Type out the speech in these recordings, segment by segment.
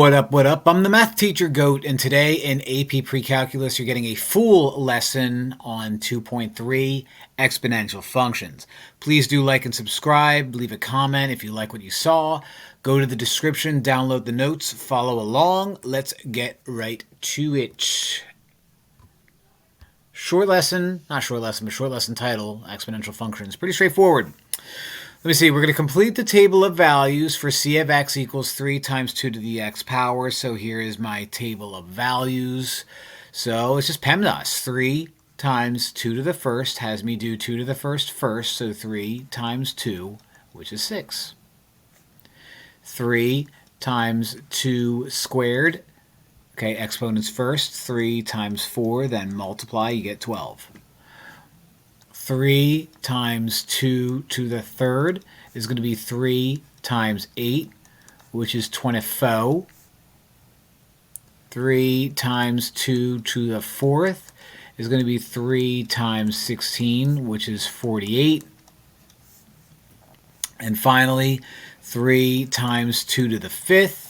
What up, what up? I'm the math teacher Goat, and today in AP Precalculus, you're getting a full lesson on 2.3 Exponential Functions. Please do like and subscribe, leave a comment if you like what you saw. Go to the description, download the notes, follow along. Let's get right to it. Short lesson, not short lesson, but short lesson title, Exponential Functions. Pretty straightforward. Let me see, we're going to complete the table of values for c of x equals 3 times 2 to the x power. So here is my table of values. So it's just PEMDAS. 3 times 2 to the first has me do 2 to the first first. So 3 times 2, which is 6. 3 times 2 squared. Okay, exponents first. 3 times 4, then multiply, you get 12. 3 times 2 to the third is going to be 3 times 8, which is 24. 3 times 2 to the fourth is going to be 3 times 16, which is 48. And finally, 3 times 2 to the fifth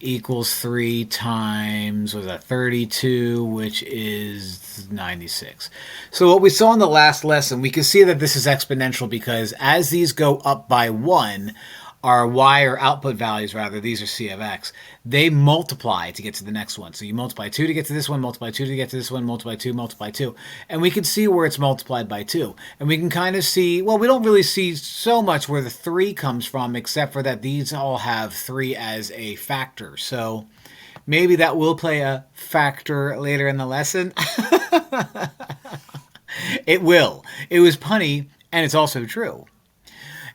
equals 3 times, what was that, 32, which is 96. So what we saw in the last lesson, we can see that this is exponential because as these go up by 1, our y, or output values rather, these are c of x, they multiply to get to the next one. So you multiply 2 to get to this one, multiply 2 to get to this one, multiply 2, multiply 2. And we can see where it's multiplied by 2. And we can kind of see, well, we don't really see so much where the 3 comes from, except for that these all have 3 as a factor. So maybe that will play a factor later in the lesson. It will. It was punny, and it's also true.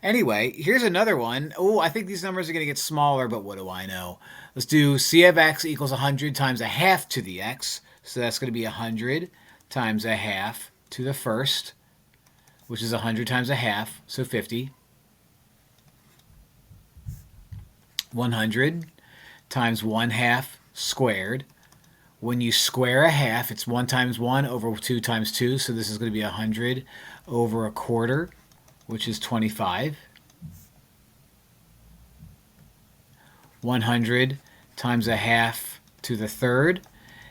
Anyway, here's another one. Oh, I think these numbers are going to get smaller, but what do I know? Let's do c of x equals 100 times a half to the x. So that's going to be 100 times a half to the first, which is 100 times a half, so 50. 100 times 1/2 squared. When you square a half, it's 1 times 1 over 2 times 2, so this is going to be 100 over a quarter, which is 25. 100 times a half to the third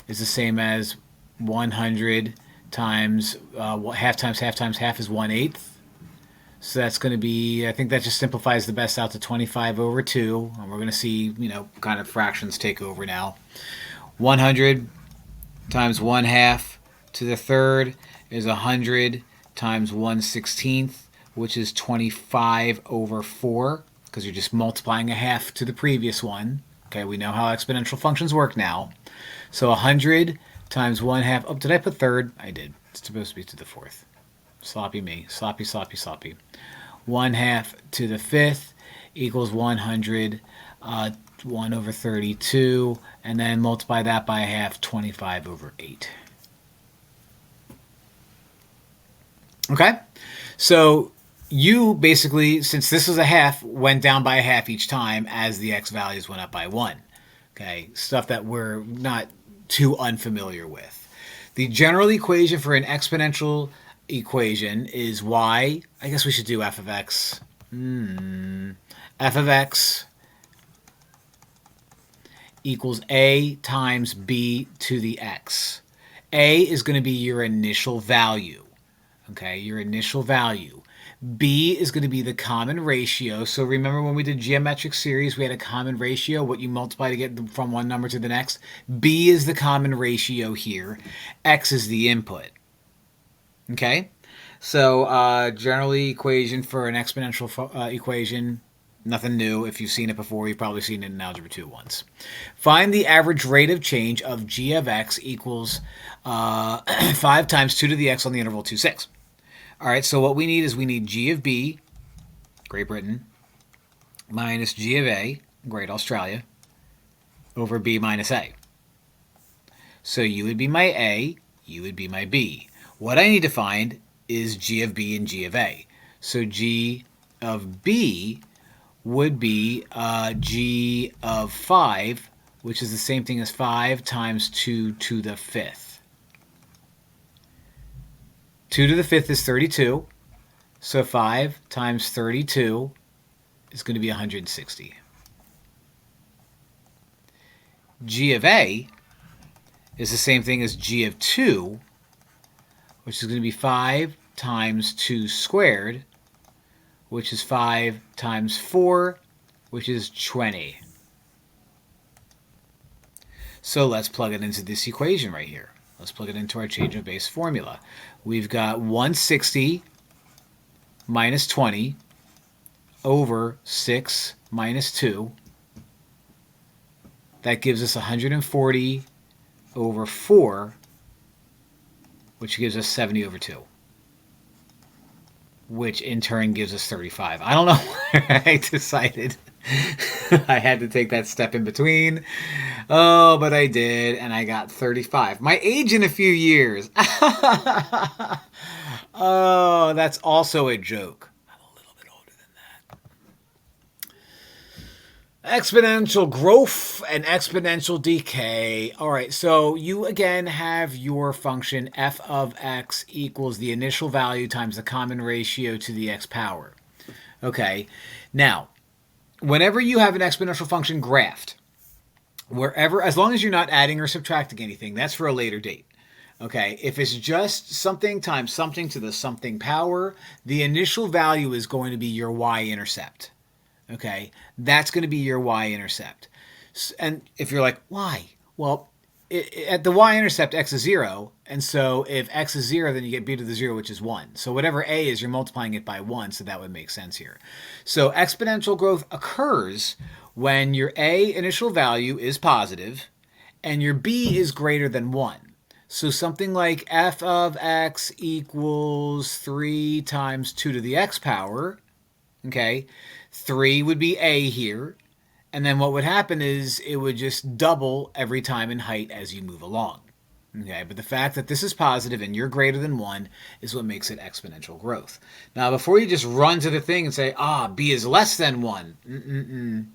is the same as 100 times half times half times half is 1/8. So that's going to be, I think that just simplifies the best out to 25 over 2. And we're going to see, kind of fractions take over now. 100 times 1/2 to the third is 100 times 1/16, which is 25 over 4, because you're just multiplying a half to the previous one. Okay, we know how exponential functions work now. So 100 times 1/2, oh, did I put third? I did. It's supposed to be to the fourth. Sloppy me. Sloppy, sloppy, sloppy. 1/2 to the fifth equals 100, 1 over 32, and then multiply that by a half, 25 over 8. Okay, so you basically, since this is a half, went down by a half each time as the x values went up by 1. Okay, stuff that we're not too unfamiliar with. The general equation for an exponential equation is y. I guess we should do f of x. F of x equals a times b to the x. A is going to be your initial value. Okay, your initial value. B is going to be the common ratio. So remember when we did geometric series, we had a common ratio, what you multiply to get from one number to the next. B is the common ratio here. X is the input. Okay, so generally equation for an exponential equation, nothing new. If you've seen it before, you've probably seen it in Algebra 2 once. Find the average rate of change of g of x equals 5 times 2 to the x on the interval 2, 6. All right, so what we need is we need g of b, Great Britain, minus g of a, Great Australia, over b minus a. So you would be my a, you would be my b. What I need to find is g of b and g of a. So g of b would be g of 5, which is the same thing as 5 times 2 to the fifth. 2 to the fifth is 32, so 5 times 32 is going to be 160. g of a is the same thing as g of 2, which is going to be 5 times 2 squared, which is 5 times 4, which is 20. So let's plug it into this equation right here. Let's plug it into our change of base formula. We've got 160 minus 20 over 6 minus 2. That gives us 140 over 4, which gives us 70 over 2, which in turn gives us 35. I don't know where I decided I had to take that step in between. Oh, but I did, and I got 35. My age in a few years. Oh, that's also a joke. I'm a little bit older than that. Exponential growth and exponential decay. All right, so you again have your function f of x equals the initial value times the common ratio to the x power. Okay, now, whenever you have an exponential function graphed, wherever, as long as you're not adding or subtracting anything, that's for a later date. Okay, if it's just something times something to the something power, the initial value is going to be your y-intercept. Okay, that's going to be your y-intercept. And if you're like, why? Well, at the y-intercept, x is 0, and so if x is 0, then you get b to the 0, which is 1. So whatever a is, you're multiplying it by 1, so that would make sense here. So exponential growth occurs when your a initial value is positive and your b is greater than 1. So something like f of x equals 3 times 2 to the x power, okay? 3 would be a here, and then what would happen is it would just double every time in height as you move along. Okay, but the fact that this is positive and you're greater than 1 is what makes it exponential growth. Now, before you just run to the thing and say, b is less than 1.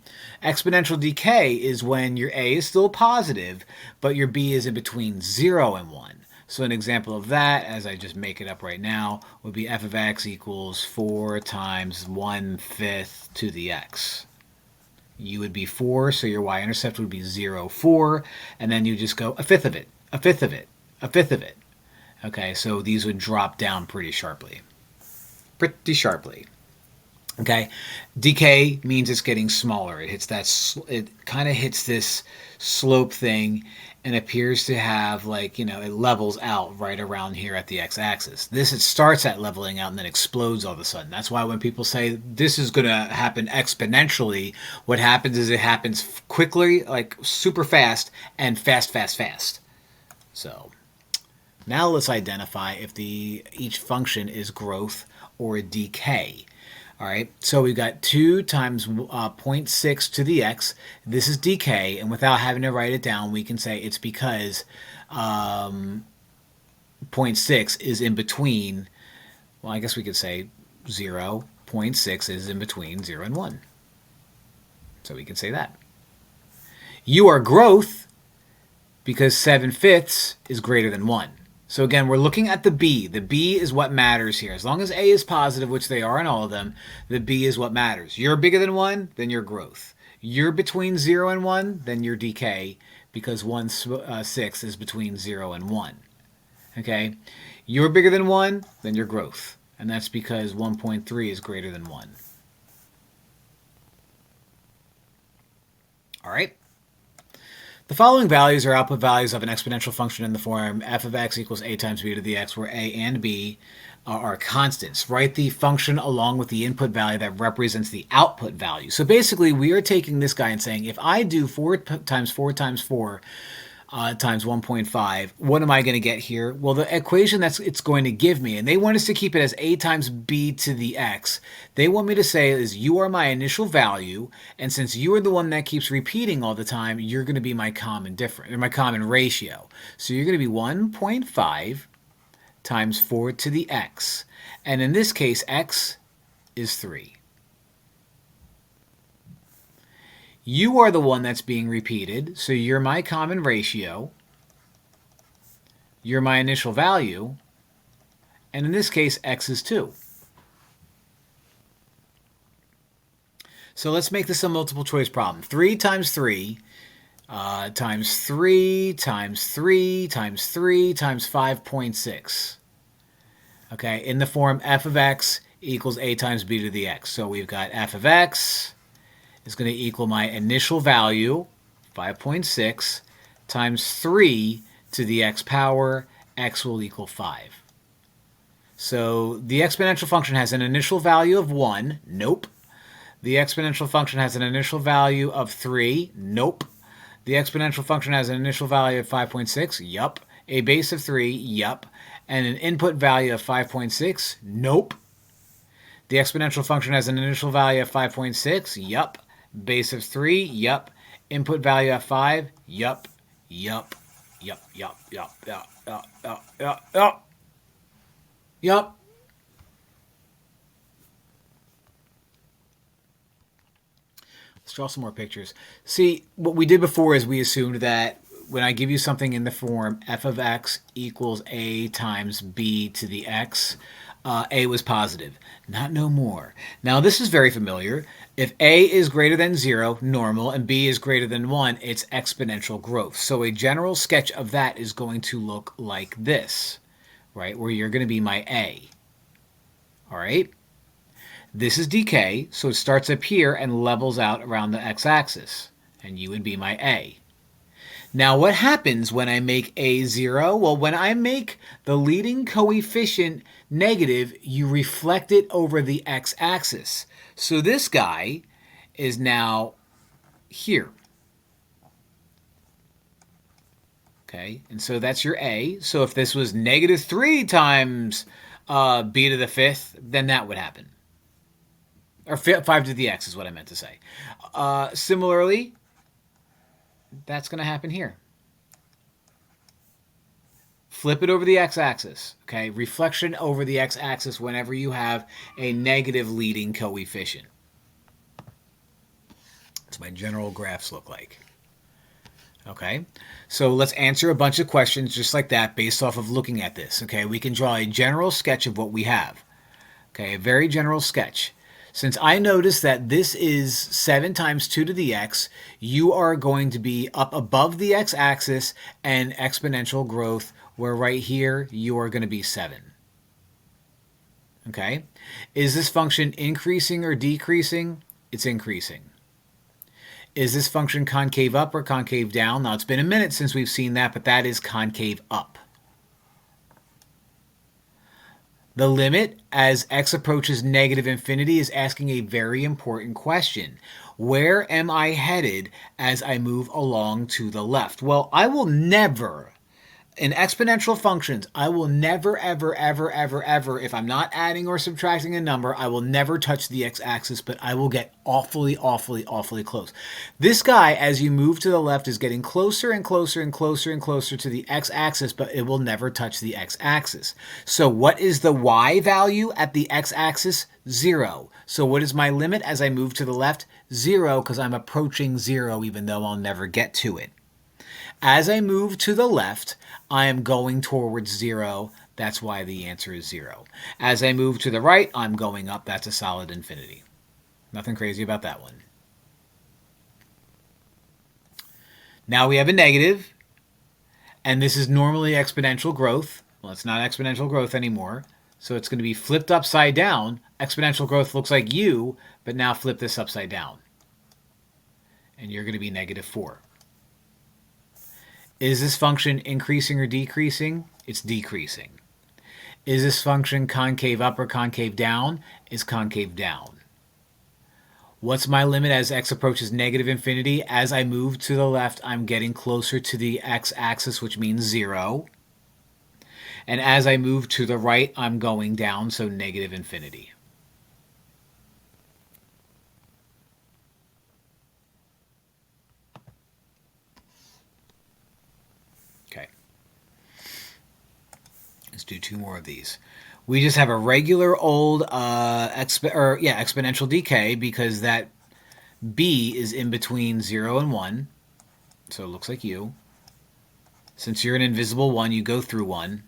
Exponential decay is when your a is still positive, but your b is in between 0 and 1. So an example of that, as I just make it up right now, would be f of x equals 4 times 1/5 to the x. U would be 4, so your y-intercept would be 0, 4, and then you just go a fifth of it, a fifth of it, a fifth of it. Okay, so these would drop down pretty sharply. Pretty sharply. Okay, decay means it's getting smaller. It hits that. It kind of hits this slope thing, and appears to have it levels out right around here at the x-axis. It starts at leveling out and then explodes all of a sudden. That's why when people say this is going to happen exponentially, what happens is it happens quickly, like super fast, and fast. So now let's identify if each function is growth or decay. All right, so we've got 2 times 0.6 to the x. This is decay, and without having to write it down, we can say it's because 0.6 is in between, well, I guess we could say 0.6 is in between 0 and 1. So we can say that. You are growth because 7/5 is greater than 1. So again, we're looking at the b. The b is what matters here. As long as a is positive, which they are in all of them, the b is what matters. You're bigger than 1, then you're growth. You're between 0 and 1, then you're decay, because 1/6 is between 0 and 1. Okay? You're bigger than 1, then you're growth. And that's because 1.3 is greater than 1. All right? The following values are output values of an exponential function in the form f of x equals a times b to the x, where a and b are constants. Write the function along with the input value that represents the output value. So basically, we are taking this guy and saying, if I do 4 times 4 times 4 times 1.5, what am I going to get here? Well, the equation that it's going to give me, and they want us to keep it as a times b to the x. They want me to say is you are my initial value, and since you are the one that keeps repeating all the time, you're going to be my common ratio. So you're going to be 1.5 times 4 to the x. And in this case, x is 3. You are the one that's being repeated, so you're my common ratio. You're my initial value. And in this case, x is 2. So let's make this a multiple choice problem. 3 times 3 times 3 times 3 times 3 times 5.6. Okay, in the form f of x equals a times b to the x. So we've got f of x is going to equal my initial value, 5.6, times 3 to the x power, x will equal 5. So the exponential function has an initial value of 1. Nope. The exponential function has an initial value of 3. Nope. The exponential function has an initial value of 5.6. Yup. A base of 3. Yup. And an input value of 5.6. Nope. The exponential function has an initial value of 5.6. Yup. Base of 3. Yup. Input value of 5. Yup. Yup. Yup. Yup. Yup. Yup. Yup. Yup. Yup. Yup. Yup. Let's draw some more pictures. See, what we did before is we assumed that when I give you something in the form f of x equals a times b to the x, a was positive. Not no more. Now, this is very familiar. If a is greater than 0, normal, and b is greater than 1, it's exponential growth. So a general sketch of that is going to look like this, right, where you're going to be my a. All right? This is decay, so it starts up here and levels out around the x-axis, and you would be my a. Now, what happens when I make a 0? Well, when I make the leading coefficient negative, you reflect it over the x-axis. So this guy is now here. Okay, and so that's your a. So if this was negative 3 times b to the 5th, then that would happen. Or 5 to the x is what I meant to say. Similarly, that's going to happen here. Flip it over the x-axis. Okay, reflection over the x-axis whenever you have a negative leading coefficient. That's what my general graphs look like. Okay, so let's answer a bunch of questions just like that based off of looking at this. Okay, we can draw a general sketch of what we have. Okay, a very general sketch. Since I noticed that this is 7 times 2 to the x, you are going to be up above the x-axis and exponential growth, where right here you are going to be 7. Okay? Is this function increasing or decreasing? It's increasing. Is this function concave up or concave down? Now, it's been a minute since we've seen that, but that is concave up. The limit as x approaches negative infinity is asking a very important question. Where am I headed as I move along to the left? Well, I will never, in exponential functions, I will never, ever, ever, ever, ever, if I'm not adding or subtracting a number, I will never touch the x-axis, but I will get awfully, awfully, awfully close. This guy, as you move to the left, is getting closer and closer and closer and closer to the x-axis, but it will never touch the x-axis. So what is the y value at the x-axis? 0. So what is my limit as I move to the left? 0, because I'm approaching 0, even though I'll never get to it. As I move to the left, I am going towards 0. That's why the answer is 0. As I move to the right, I'm going up. That's a solid infinity. Nothing crazy about that one. Now we have a negative, and this is normally exponential growth. Well, it's not exponential growth anymore, so it's going to be flipped upside down. Exponential growth looks like u, but now flip this upside down, and you're going to be negative 4. Is this function increasing or decreasing? It's decreasing. Is this function concave up or concave down? It's concave down. What's my limit as x approaches negative infinity? As I move to the left, I'm getting closer to the x-axis, which means 0. And as I move to the right, I'm going down, so negative infinity. Okay. Let's do 2 more of these. We just have a regular old exponential decay because that b is in between 0 and 1. So it looks like u. Since you're an invisible 1, you go through 1.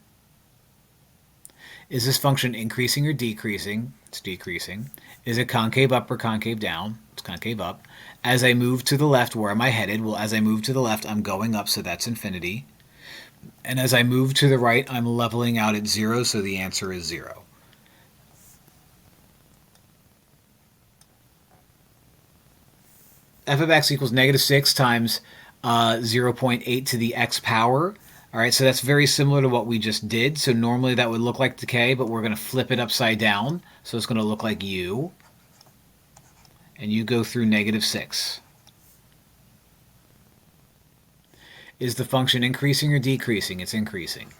Is this function increasing or decreasing? It's decreasing. Is it concave up or concave down? It's concave up. As I move to the left, where am I headed? Well, as I move to the left, I'm going up, so that's infinity. And as I move to the right, I'm leveling out at 0, so the answer is 0. F of x equals negative 6 times 0.8 to the x power. All right, so that's very similar to what we just did. So normally that would look like decay, but we're going to flip it upside down. So it's going to look like u. And you go through negative 6. Is the function increasing or decreasing? It's increasing.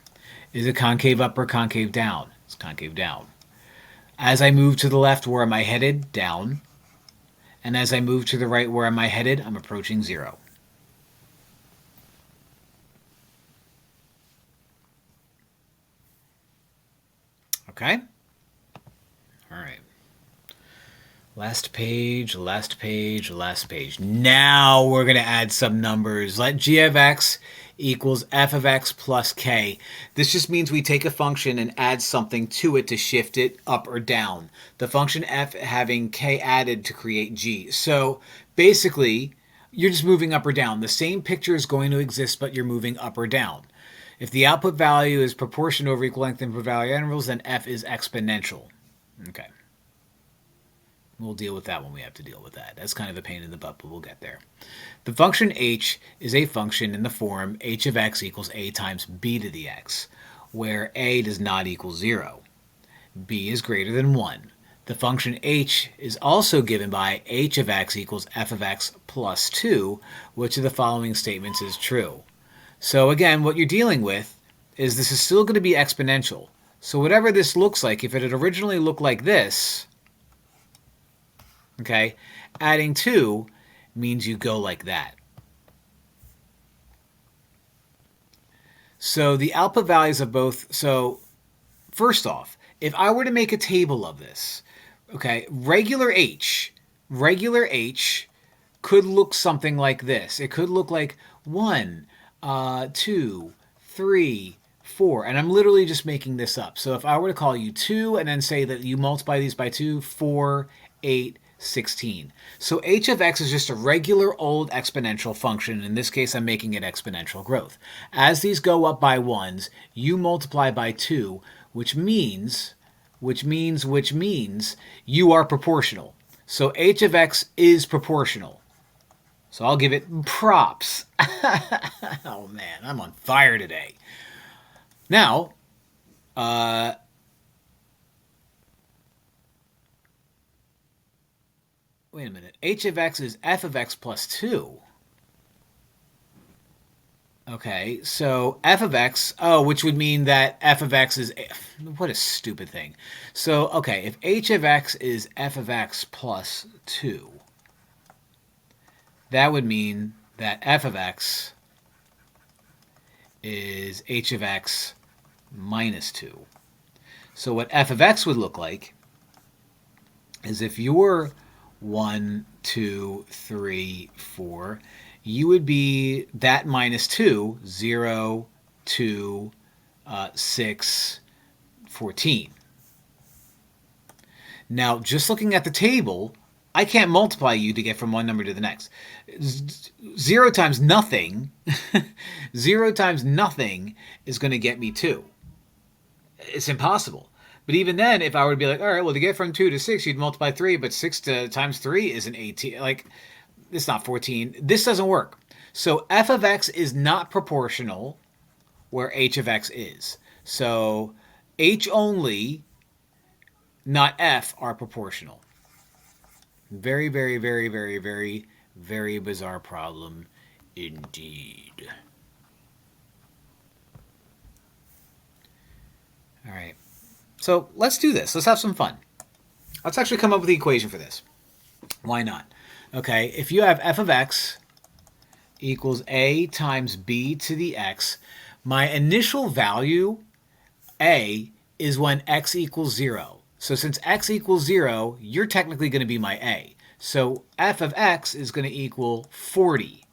Is it concave up or concave down? It's concave down. As I move to the left, where am I headed? Down. And as I move to the right, where am I headed? I'm approaching 0. Okay? All right. Last page, last page, last page. Now we're going to add some numbers. Let g of x equals f of x plus k. This just means we take a function and add something to it to shift it up or down. The function f having k added to create g. So basically, you're just moving up or down. The same picture is going to exist, but you're moving up or down. If the output value is proportion over equal length input value intervals, then f is exponential. Okay. We'll deal with that when we have to deal with that. That's kind of a pain in the butt, but we'll get there. The function h is a function in the form h of x equals a times b to the x, where a does not equal 0. b is greater than 1. The function h is also given by h of x equals f of x plus 2, which of the following statements is true. So again, what you're dealing with is this is still going to be exponential. So whatever this looks like, if it had originally looked like this, okay, adding 2 means you go like that. So the output values of both, so first off, if I were to make a table of this, okay, regular h could look something like this. It could look like 1, 2, 3, 4, and I'm literally just making this up. So if I were to call you 2 and then say that you multiply these by 2, 4, 8, 16. So h of x is just a regular old exponential function. In this case, I'm making it exponential growth. As these go up by 1s, you multiply by 2, which means you are proportional. So h of x is proportional. So I'll give it props. Oh man, I'm on fire today. Now, wait a minute. H of x is f of x plus 2. Okay, so f of x, which would mean that f of x is, what a stupid thing. So, okay, if h of x is f of x plus 2, that would mean that f of x is h of x minus 2. So what f of x would look like is if you're 1, 2, 3, 4, you would be that minus 2, 0, 2, 6, 14. Now, just looking at the table, I can't multiply you to get from one number to the next. 0 times nothing, 0 times nothing is going to get me 2. It's impossible. But even then, if I were to be like, all right, well, to get from 2 to 6, you'd multiply 3, but 6 times 3 isn't 18. Like, it's not 14. This doesn't work. So f of x is not proportional where h of x is. So h only, not f, are proportional. Very, very, very, very, very, very bizarre problem indeed. All right. So let's do this. Let's have some fun. Let's actually come up with the equation for this. Why not? Okay, if you have f of x equals a times b to the x, my initial value, a, is when x equals 0. So since x equals 0, you're technically going to be my a. So f of x is going to equal 40.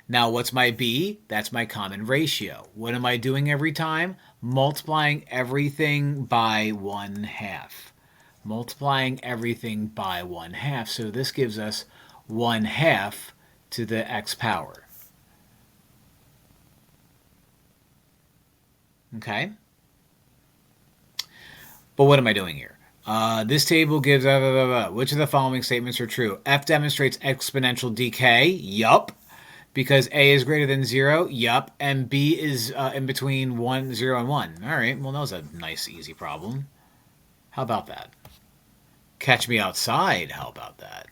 Now what's my b? That's my common ratio. What am I doing every time? multiplying everything by 1/2. Multiplying everything by 1/2. So this gives us 1/2 to the x power. Okay? But what am I doing here? This table gives which of the following statements are true? F demonstrates exponential decay. Yup. Because A is greater than 0. Yup. And B is in between 1, 0, and 1. All right. Well, that was a nice, easy problem. How about that? Catch me outside. How about that?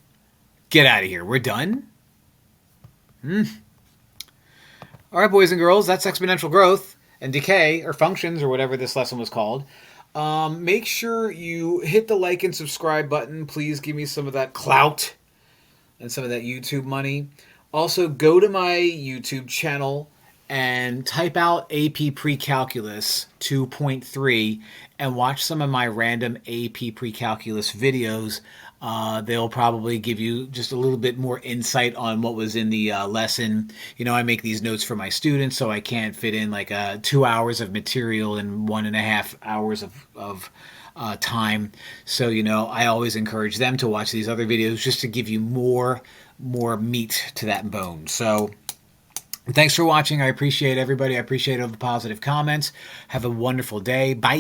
Get out of here. We're done? All right, boys and girls. That's exponential growth and decay, or functions, or whatever this lesson was called. Make sure you hit the like and subscribe button. Please give me some of that clout and some of that YouTube money. Also, go to my YouTube channel and type out AP Precalculus 2.3 and watch some of my random AP Precalculus videos. They'll probably give you just a little bit more insight on what was in the lesson. You know, I make these notes for my students, so I can't fit in like 2 hours of material in 1.5 hours of time. So, you know, I always encourage them to watch these other videos just to give you more meat to that bone. So thanks for watching. I appreciate everybody. I appreciate all the positive comments. Have a wonderful day. Bye.